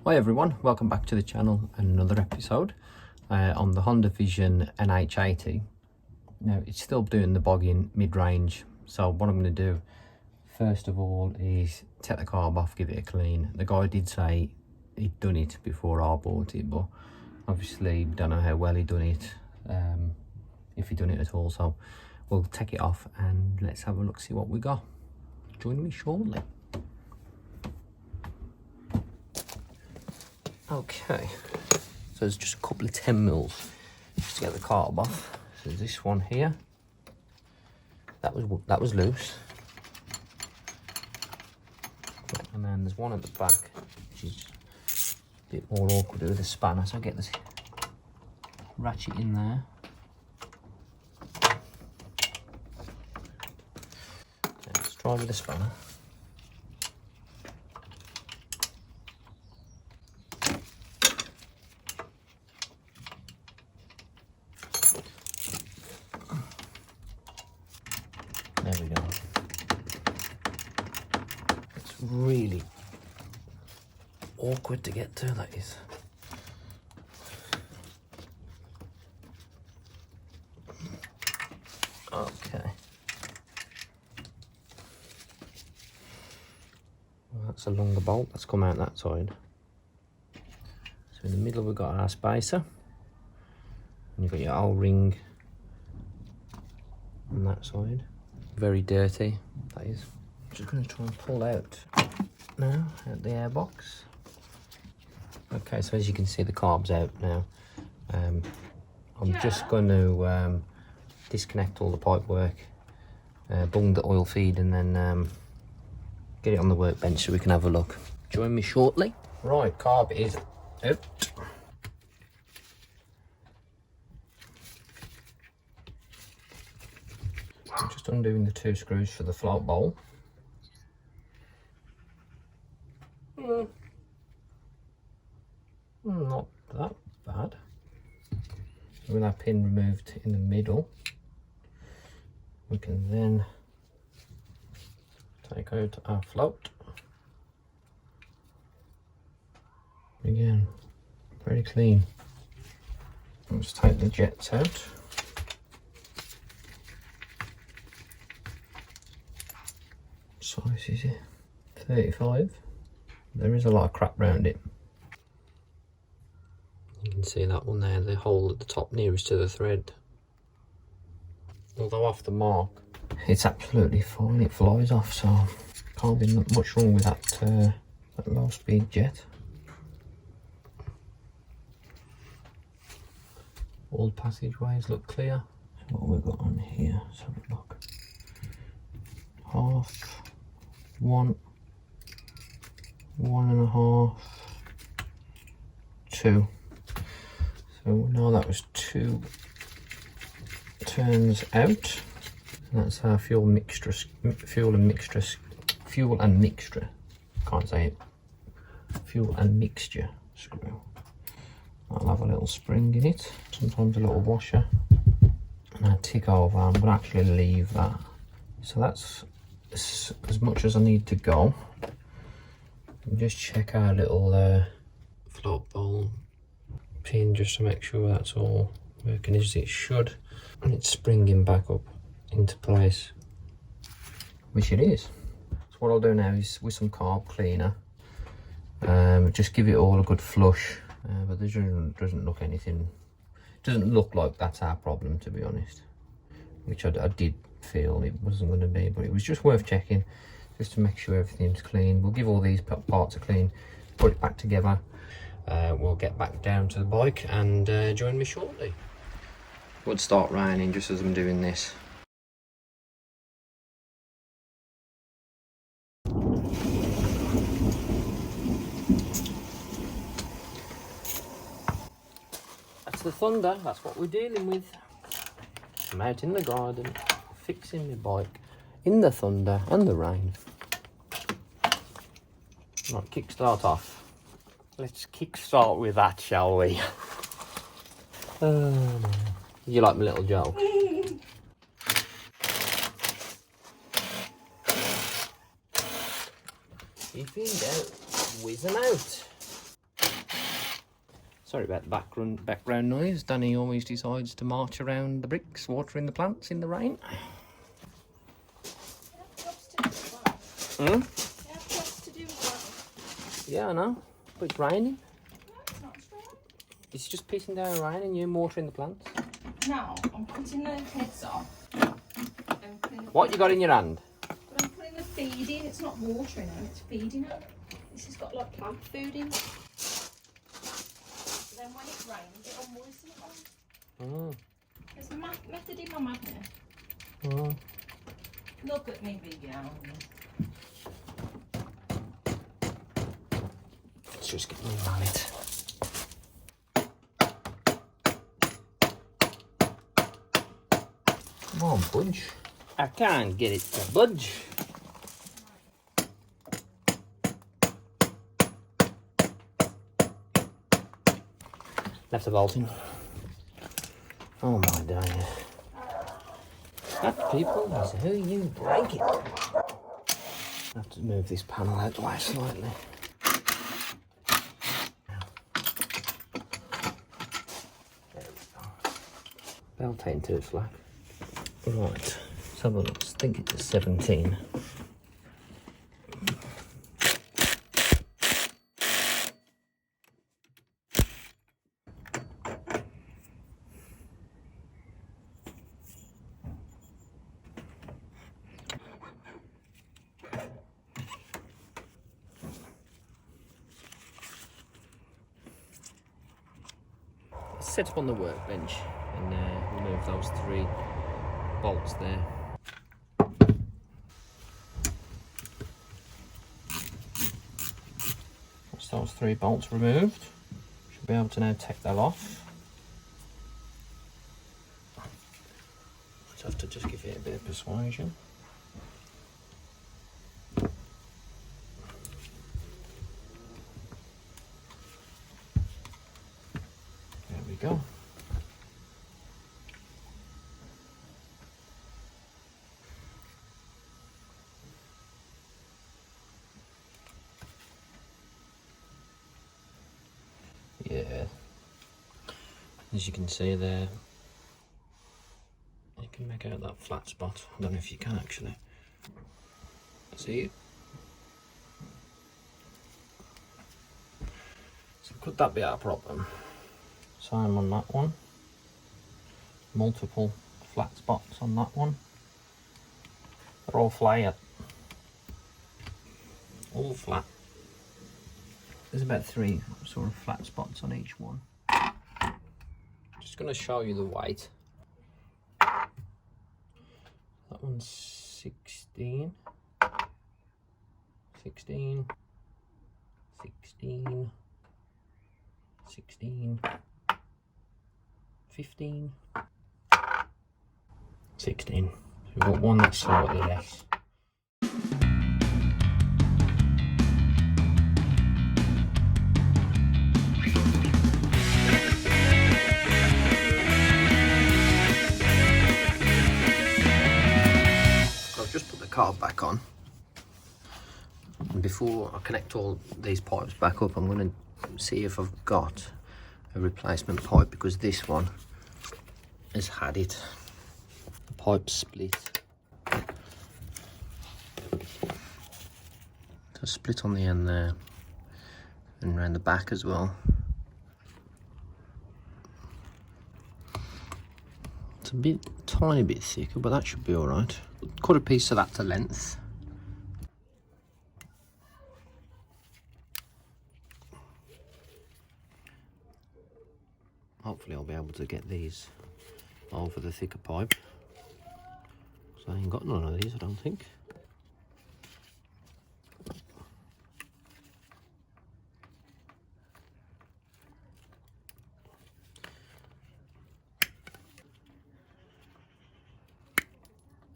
Hi everyone, welcome back to the channel and another episode on the Honda Vision nh80. Now it's still doing the bogging mid-range, so what I'm going to do first of all is take the carb off, give it a clean. The guy did say he'd done it before I bought it, but obviously don't know how well he'd done it, if he'd done it at all, so we'll take it off and let's have a look, see what we got. Join me shortly. Okay, so there's just a couple of 10 mils just to get the carb off. So there's this one here, that was loose, and then there's one at the back which is a bit more awkward with the spanner, so I get this ratchet in there. Okay, let's try with the spanner. There we go. It's really awkward to get to, that is. Okay. Well, that's a longer bolt that's come out that side. So in the middle we've got our spacer. And you've got your O-ring on that side. Very dirty, that is. I'm just going to try and pull out now, out the airbox. Okay, so as you can see, the carb's out now. I'm just going to disconnect all the pipe work, bung the oil feed, and then get it on the workbench so we can have a look. Join me shortly. Right, carb is out. I'm just undoing the 2 screws for the float bowl. Not that bad. With our pin removed in the middle, we can then take out our float. Again, very clean. Let's take the jets out. Size is it? 35. There is a lot of crap around it. You can see that one there, the hole at the top nearest to the thread. Although off the mark, it's absolutely fine, it flies off, so can't be much wrong with that, that low speed jet. All passageways look clear. So what we've got on here, let's have a look. Half. 1, 1.5, 2. So now that was 2 turns out. And that's our fuel and mixture. Can't say it. Fuel and mixture screw. I'll have a little spring in it. Sometimes a little washer. And I tick over. I'm going to actually leave that. So that's as much as I need to go. And just check our little float bowl pin just to make sure that's all working as it should, and it's springing back up into place, which it is. So what I'll do now is with some carb cleaner, just give it all a good flush, but there doesn't look anything, doesn't look like that's our problem, to be honest, which I did feel it wasn't going to be, but it was just worth checking just to make sure everything's clean. We'll give all these parts a clean, put it back together. We'll get back down to the bike and join me shortly. It would start raining just as I'm doing this. That's the thunder, that's what we're dealing with. I'm out in the garden fixing my bike in the thunder and the rain. Right, kickstart off. Let's kickstart with that, shall we? You like my little joke? He finned out, whizzing out. Sorry about the background noise. Danny always decides to march around the bricks, watering the plants in the rain. Hmm? Yeah, I know. But it's raining. No, it's not straight. It's just pissing down rain and you're watering the plants. No, I'm putting the heads off. What you got in your hand? But I'm putting the feed in. It's not watering them, it's feeding them. This has got like plant food in it. Then when it rains, it'll moisten it all. There's a method in my madness. Look at me big owl. Let's just get my mallet. Come on, budge. I can't get it to budge. Left the bolt in. Oh my days. That, people, is who you break it. I have to move this panel out the way slightly. There we go. Belt ain't too slack. Right, let's have a look. I think it's a 17. Set up on the workbench and remove those 3 bolts there. Once those 3 bolts removed, should be able to now take that off. I'd have to just give it a bit of persuasion. There we go. Yeah, as you can see there, you can make out that flat spot. I don't know if you can actually see it. So could that be our problem? Same on that one. Multiple flat spots on that one. They're all flat. All flat. There's about 3 sort of flat spots on each one. Just going to show you the weight. That one's 16, 16, 16, 16, 15, 16. So we've got one that's slightly less. Just put the carb back on, and before I connect all these pipes back up, I'm going to see if I've got a replacement pipe, because this one has had it. The pipe split. So split on the end there and around the back as well. It's a tiny bit thicker, but that should be all right. Cut a piece of that to length. Hopefully I'll be able to get these over the thicker pipe. So I ain't got none of these, I don't think.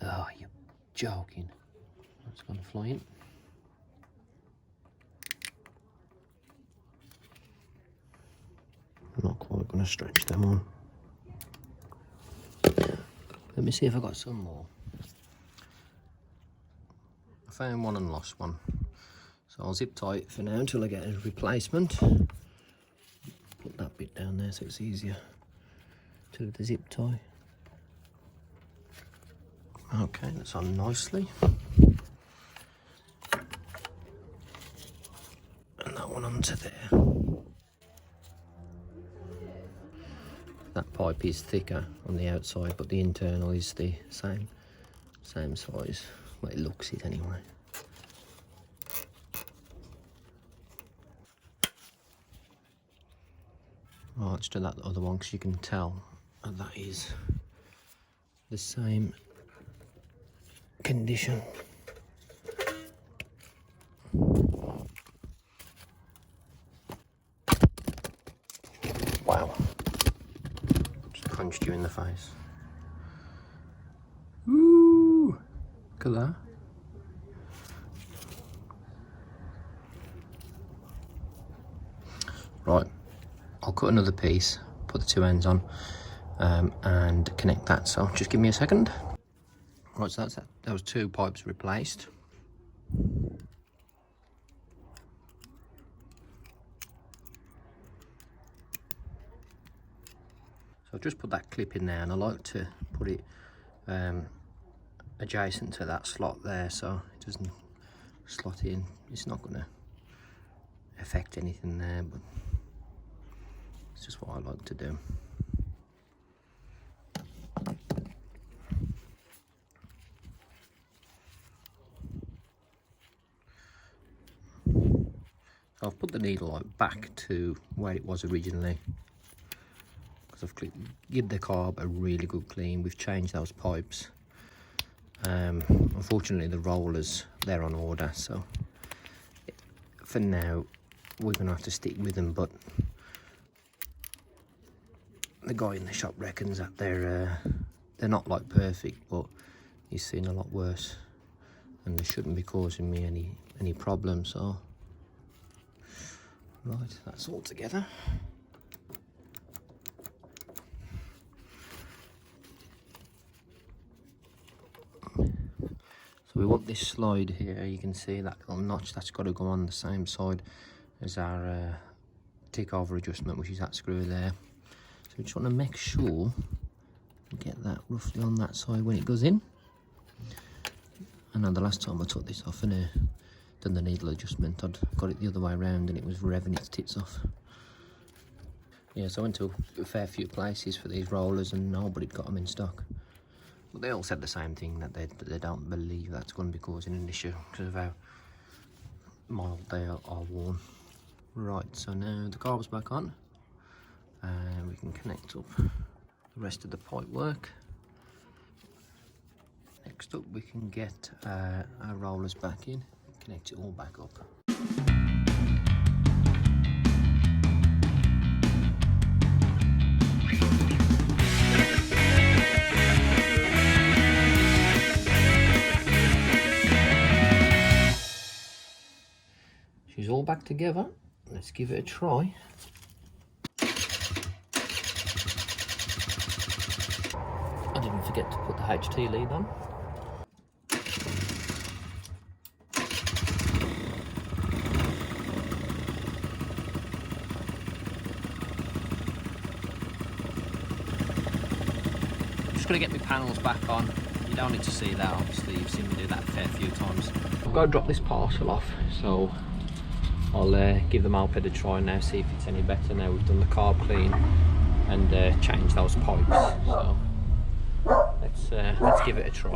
Oh, you're joking. That's gonna fly in. I'm not quite gonna stretch them on. Let me see if I got some more. I found one and lost one. So I'll zip tie it for now until I get a replacement. Put that bit down there so it's easier to do the zip tie. Okay, that's on nicely. And that one onto there. That pipe is thicker on the outside, but the internal is the same size. Well, it looks it anyway. Right, let's do that other one because you can tell that is the same condition. Wow. Just punched you in the face. Ooh, look at that. Right, I'll cut another piece, put the two ends on, and connect that. So just give me a second. Right, so that's that. Those two pipes replaced. So I've just put that clip in there, and I like to put it adjacent to that slot there so it doesn't slot in. It's not going to affect anything there, but it's just what I like to do. So I've put the needle light back to where it was originally because I've given the carb a really good clean. We've changed those pipes. Unfortunately the rollers, they're on order, so for now we're going to have to stick with them, but the guy in the shop reckons that they're not like perfect, but he's seen a lot worse and they shouldn't be causing me any problems. So right, that's all together. So we want this slide here, you can see that little notch, that's got to go on the same side as our tick over adjustment, which is that screw there. So we just want to make sure we get that roughly on that side when it goes in. I know the last time I took this off and done the needle adjustment, I'd got it the other way around and it was revving its tits off. Yeah, so I went to a fair few places for these rollers and nobody'd got them in stock. But they all said the same thing, that they don't believe that's going to be causing an issue because of how mild they are worn. Right, so now the carb's back on and we can connect up the rest of the pipe work. Next up we can get our rollers back in, connect it all back up. She's all back together. Let's give it a try. I didn't forget to put the HT lead on. I'm just going to get my panels back on. You don't need to see that, obviously, you've seen me do that a fair few times. I've got to drop this parcel off, so I'll give the moped a try now, see if it's any better now we've done the carb clean and changed those pipes. So let's give it a try.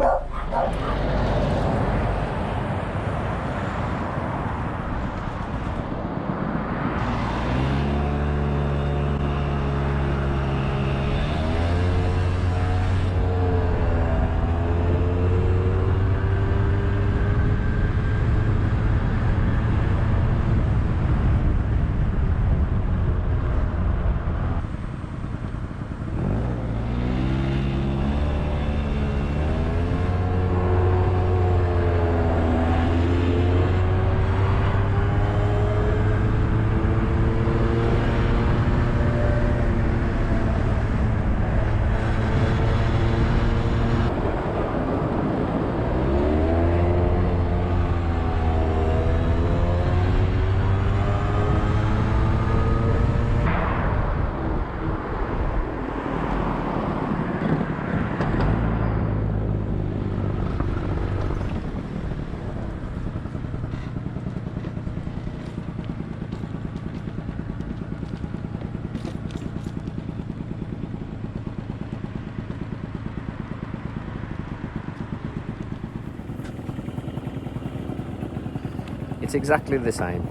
It's exactly the same.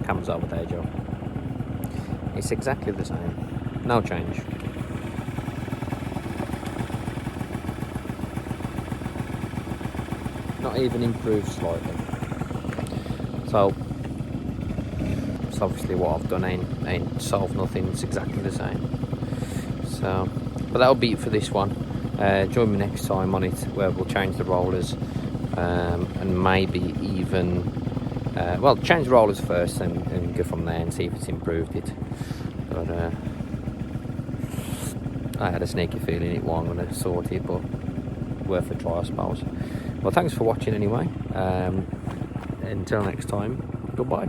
Cam's over there, Joe. It's exactly the same. No change. Not even improved slightly. So it's obviously what I've done ain't solved nothing. It's exactly the same. So, but that'll be it for this one. Join me next time on it, where we'll change the rollers, and maybe even well, change the rollers first and go from there and see if it's improved it. But I had a sneaky feeling it wasn't going to sort it, but worth a try, I suppose. Well, thanks for watching anyway. Until next time, goodbye.